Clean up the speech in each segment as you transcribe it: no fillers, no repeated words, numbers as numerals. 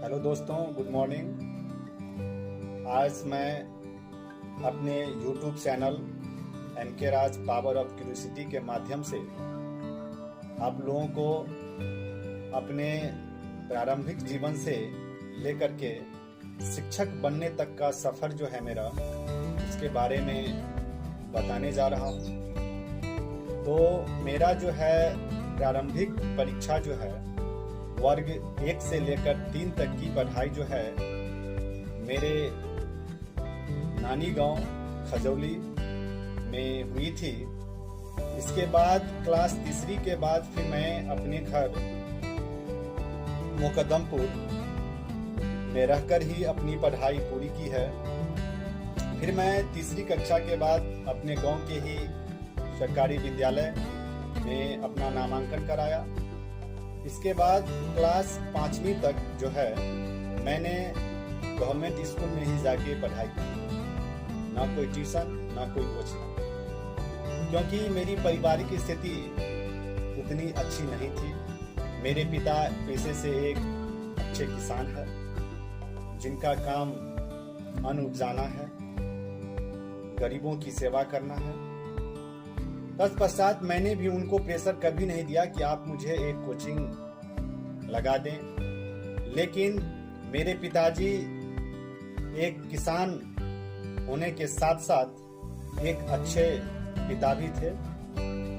Hello दोस्तों, good morning. आज मैं अपने YouTube channel NK Raj power of curiosity के माध्यम से आप लोगों को अपने प्रारंभिक जीवन से लेकर के शिक्षक बनने तक का सफ़र जो है मेरा, उसके बारे में बताने जा रहा हूँ। तो मेरा जो है प्रारंभिक परीक्षा जो है वर्ग 1 से लेकर 3 तक की पढ़ाई जो है मेरे नानी गांव खजौली में हुई थी। इसके बाद क्लास तीसरी के बाद फिर मैं अपने घर मुकद्दमपुर में रहकर ही अपनी पढ़ाई पूरी की है। फिर मैं तीसरी कक्षा के बाद अपने गांव के ही सरकारी विद्यालय में अपना नामांकन कराया। इसके बाद क्लास 5वीं तक जो है मैंने गवर्नमेंट स्कूल में ही जाके पढ़ाई की, ना कोई ट्यूशन ना कोई कोचिंग, क्योंकि मेरी पारिवारिक स्थिति उतनी अच्छी नहीं थी। मेरे पिता पेशे से एक अच्छे किसान है जिनका काम अन्न उपजाना है, गरीबों की सेवा करना है। तत्पश्चात मैंने भी उनको प्रेशर कभी नहीं दिया कि आप मुझे एक कोचिंग लगा दें, लेकिन मेरे पिताजी एक किसान होने के साथ साथ एक अच्छे पिता भी थे।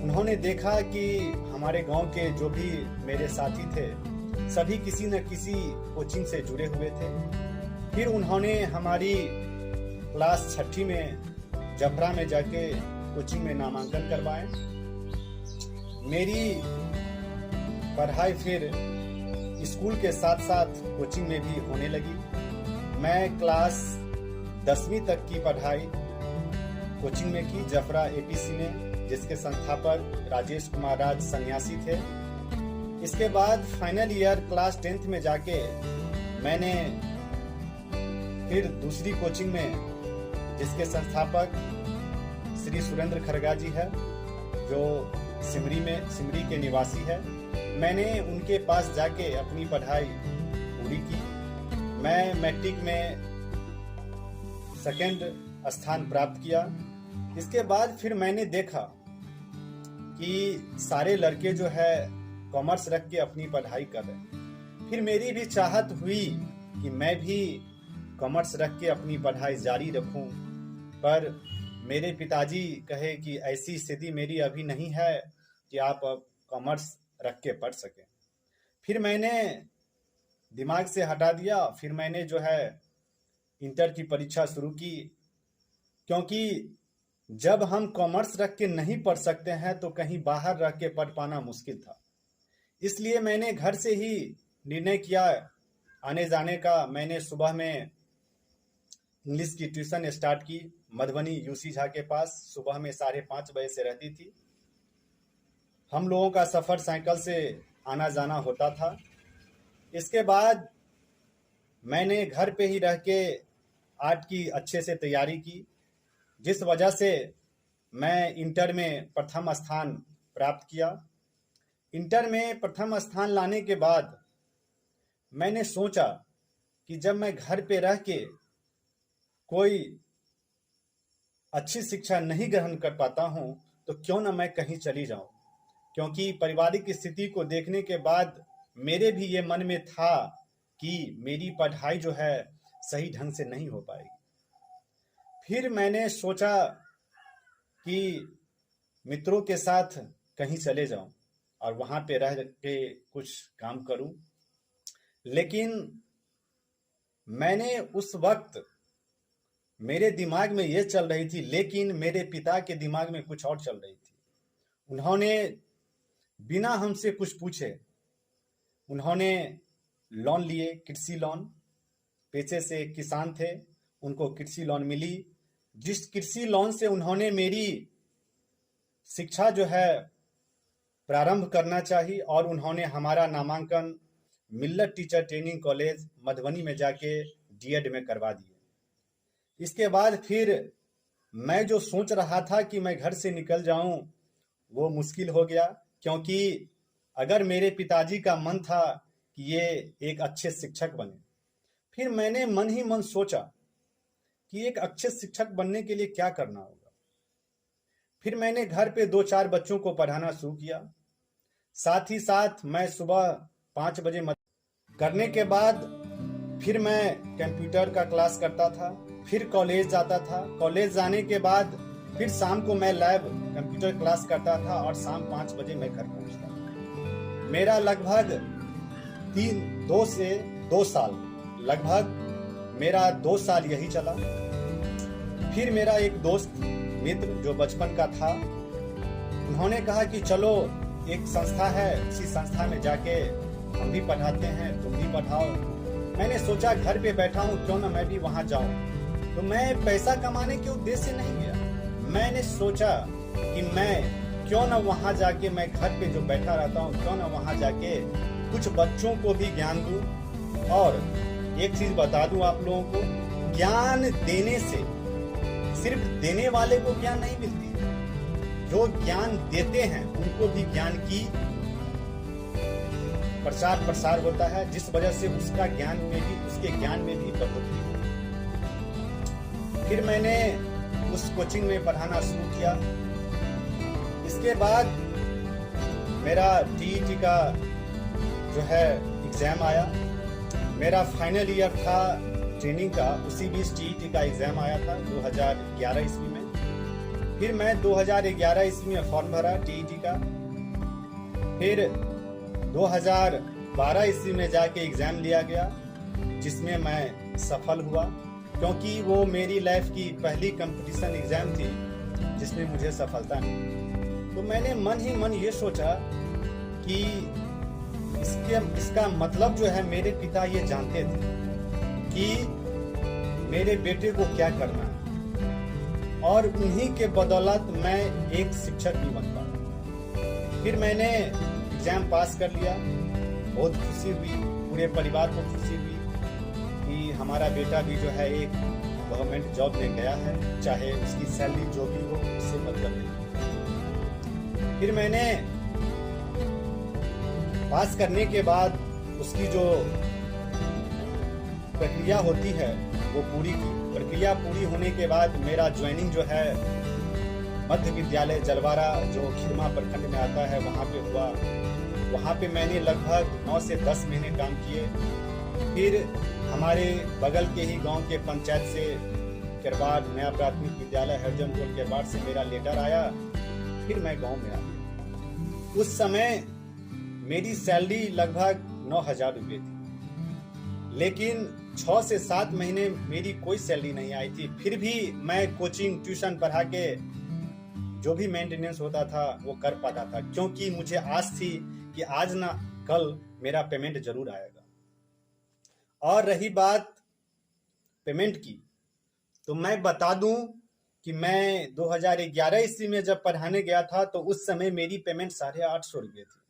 उन्होंने देखा कि हमारे गांव के जो भी मेरे साथी थे सभी किसी न किसी कोचिंग से जुड़े हुए थे। फिर उन्होंने हमारी क्लास 6ठी में जफरा में जाके कोचिंग में नामांकन करवाए। मेरी पढ़ाई फिर स्कूल के साथ साथ कोचिंग में भी होने लगी। मैं क्लास 10वीं तक की पढ़ाई कोचिंग में की, जफरा एपीसी में, जिसके संस्थापक राजेश कुमार राज सन्यासी थे। इसके बाद फाइनल ईयर क्लास 10th में जाके मैंने फिर दूसरी कोचिंग में, जिसके संस्थापक श्री सुरेंद्र खरगा जी है, जो सिमरी के निवासी है, मैंने उनके पास जाके अपनी पढ़ाई पूरी की। मैं मैट्रिक में 2nd स्थान प्राप्त किया। इसके बाद फिर मैंने देखा कि सारे लड़के जो है कॉमर्स रख के अपनी पढ़ाई कर रहे हैं। फिर मेरी भी चाहत हुई कि मैं भी कॉमर्स रख के अपनी पढ़ाई जारी रखूं, पर मेरे पिताजी कहे कि ऐसी स्थिति मेरी अभी नहीं है कि आप कॉमर्स रख के पढ़ सकें। फिर मैंने दिमाग से हटा दिया। फिर मैंने जो है इंटर की परीक्षा शुरू की, क्योंकि जब हम कॉमर्स रख के नहीं पढ़ सकते हैं तो कहीं बाहर रख के पढ़ पाना मुश्किल था। इसलिए मैंने घर से ही निर्णय किया आने जाने का। मैंने सुबह में इंग्लिश की ट्यूशन स्टार्ट की मधुबनी यूसी झा के पास। सुबह में 5:30 बजे से रहती थी। हम लोगों का सफ़र साइकिल से आना जाना होता था। इसके बाद मैंने घर पे ही रह के आर्ट की अच्छे से तैयारी की, जिस वजह से मैं इंटर में प्रथम स्थान प्राप्त किया। इंटर में प्रथम स्थान लाने के बाद मैंने सोचा कि जब मैं घर पे रह के कोई अच्छी शिक्षा नहीं ग्रहण कर पाता हूं तो क्यों ना मैं कहीं चली जाऊं, क्योंकि पारिवारिक स्थिति को देखने के बाद मेरे भी ये मन में था कि मेरी पढ़ाई जो है सही ढंग से नहीं हो पाएगी। फिर मैंने सोचा कि मित्रों के साथ कहीं चले जाऊं और वहां पे रह के कुछ काम करूं, लेकिन मैंने उस वक्त मेरे दिमाग में ये चल रही थी, लेकिन मेरे पिता के दिमाग में कुछ और चल रही थी। उन्होंने बिना हमसे कुछ पूछे उन्होंने लोन लिए, कृषि लोन। पेशे से एक किसान थे, उनको कृषि लोन मिली, जिस कृषि लोन से उन्होंने मेरी शिक्षा जो है प्रारंभ करना चाहिए, और उन्होंने हमारा नामांकन मिल्लत टीचर ट्रेनिंग कॉलेज मधुबनी में जाके डीएड में करवा दिया। इसके बाद फिर मैं जो सोच रहा था कि मैं घर से निकल जाऊं वो मुश्किल हो गया, क्योंकि अगर मेरे पिताजी का मन था कि ये एक अच्छे शिक्षक बने, फिर मैंने मन ही मन सोचा कि एक अच्छे शिक्षक बनने के लिए क्या करना होगा। फिर मैंने घर पे 2-4 बच्चों को पढ़ाना शुरू किया। साथ ही साथ मैं सुबह 5 बजे करने के बाद फिर मैं कंप्यूटर का क्लास करता था, फिर कॉलेज जाता था। कॉलेज जाने के बाद फिर शाम को मैं लैब कंप्यूटर क्लास करता था और शाम 5 बजे मैं घर पहुंचता था। मेरा लगभग 2 से 2 साल लगभग मेरा 2 साल यही चला। फिर मेरा एक दोस्त मित्र जो बचपन का था, उन्होंने कहा कि चलो एक संस्था है, उसी संस्था में जाके हम भी पढ़ाते हैं, तुम भी पढ़ाओ। मैंने सोचा घर पे बैठा हूँ, क्यों ना मैं भी वहां जाऊं। तो मैं पैसा कमाने के उद्देश्य से नहीं गया। मैंने सोचा कि मैं क्यों ना वहां जाके, मैं घर पे जो बैठा रहता हूँ, क्यों ना वहां जाके कुछ बच्चों को भी ज्ञान दूं। और एक चीज बता दूं आप लोगों को, ज्ञान देने से सिर्फ देने वाले को ज्ञान नहीं मिलती, जो ज्ञान देते हैं उनको भी ज्ञान की प्रचार प्रसार होता है, जिस वजह से उसका ज्ञान में भी, उसके ज्ञान में भी बढ़ोतरी होती है। फिर मैंने उस कोचिंग में पढ़ाना शुरू किया। इसके बाद मेरा टीईटी का जो है एग्जाम आया। मेरा फाइनल ईयर था ट्रेनिंग का, उसी बीच टीईटी का एग्जाम आया था 2011 ईस्वी में। फिर मैं 2011 ईस्वी में फॉर्म भरा टीईटी का। फिर 2012 ईस्वी में जाके एग्जाम लिया गया, जिसमें मैं सफल हुआ, क्योंकि वो मेरी लाइफ की पहली कंपटीशन एग्जाम थी जिसमें मुझे सफलता मिली। तो मैंने मन ही मन ये सोचा कि इसका मतलब जो है, मेरे पिता ये जानते थे कि मेरे बेटे को क्या करना है, और उन्हीं के बदौलत मैं एक शिक्षक भी बन पाया। फिर मैंने एग्जाम पास कर लिया। बहुत खुशी हुई, पूरे परिवार को खुशी हुई कि हमारा बेटा भी जो है एक गवर्नमेंट जॉब में गया है, चाहे उसकी सैलरी जो भी हो, उससे मतलब नहीं। फिर मैंने पास करने के बाद उसकी जो प्रक्रिया होती है वो पूरी की। प्रक्रिया पूरी होने के बाद मेरा ज्वाइनिंग जो है मध्य विद्यालय जलवारा, जो खिरमा प्रखंड में आता है, वहाँ पे हुआ। वहाँ पे मैंने लगभग 9 से 10 महीने काम किए। फिर हमारे बगल के ही गांव के पंचायत से केरबाड़ नया प्राथमिक विद्यालय हरजनपुर केरबाड़ से मेरा लेटर आया। फिर मैं गांव में आ गया। उस समय मेरी सैलरी लगभग 9,000 रुपये थी, लेकिन 6 से 7 महीने मेरी कोई सैलरी नहीं आई थी। फिर भी मैं कोचिंग ट्यूशन पढ़ा के जो भी मेंटेनेंस होता था वो कर पाता था, क्योंकि मुझे आस थी कि आज ना कल मेरा पेमेंट जरूर आएगा। और रही बात पेमेंट की, तो मैं बता दूं कि मैं 2011 ईस्वी में जब पढ़ाने गया था तो उस समय मेरी पेमेंट 850 रुपये थी।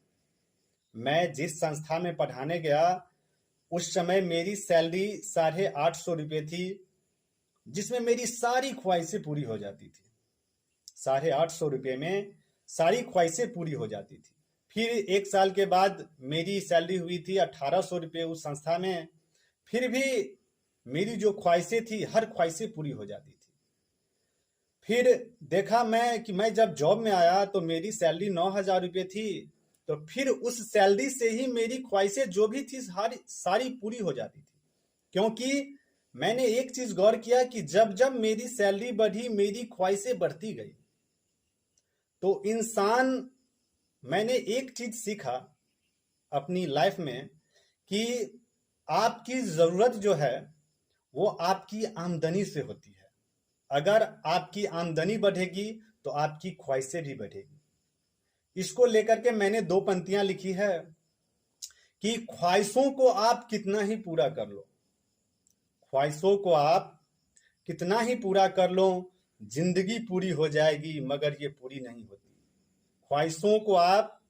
मैं जिस संस्था में पढ़ाने गया उस समय मेरी सैलरी 850 रुपये थी, जिसमें मेरी सारी ख्वाहिशें पूरी हो जाती थी। 850 रुपये में सारी ख्वाहिशें पूरी हो जाती थी। फिर 1 साल के बाद मेरी सैलरी हुई थी 1800 रुपये उस संस्था में। फिर भी मेरी जो ख्वाहिशें थी, हर ख्वाहिशें पूरी हो जाती थी। फिर देखा मैं कि मैं जब जॉब में आया तो मेरी सैलरी 9,000 रुपये थी, तो फिर उस सैलरी से ही मेरी ख्वाहिशें जो भी थी सारी पूरी हो जाती थी। क्योंकि मैंने एक चीज गौर किया कि जब जब मेरी सैलरी बढ़ी, मेरी ख्वाहिशें बढ़ती गई। तो मैंने एक चीज सीखा अपनी लाइफ में कि आपकी जरूरत जो है वो आपकी आमदनी से होती है। अगर आपकी आमदनी बढ़ेगी तो आपकी ख्वाहिशें भी बढ़ेगी। इसको लेकर के मैंने 2 पंक्तियां लिखी है कि ख्वाहिशों को आप कितना ही पूरा कर लो, ख्वाहिशों को आप कितना ही पूरा कर लो, जिंदगी पूरी हो जाएगी मगर ये पूरी नहीं होती। ख्वाहिशों को आप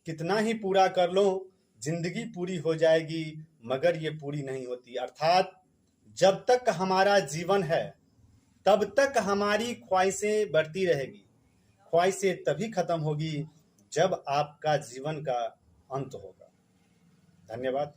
कितना ही पूरा कर लो, जिंदगी पूरी हो जाएगी मगर ये पूरी नहीं होती। अर्थात जब तक हमारा जीवन है तब तक हमारी ख्वाहिशें बढ़ती रहेगी। ख्वाहिशें तभी खत्म होगी जब आपका जीवन का अंत होगा। धन्यवाद।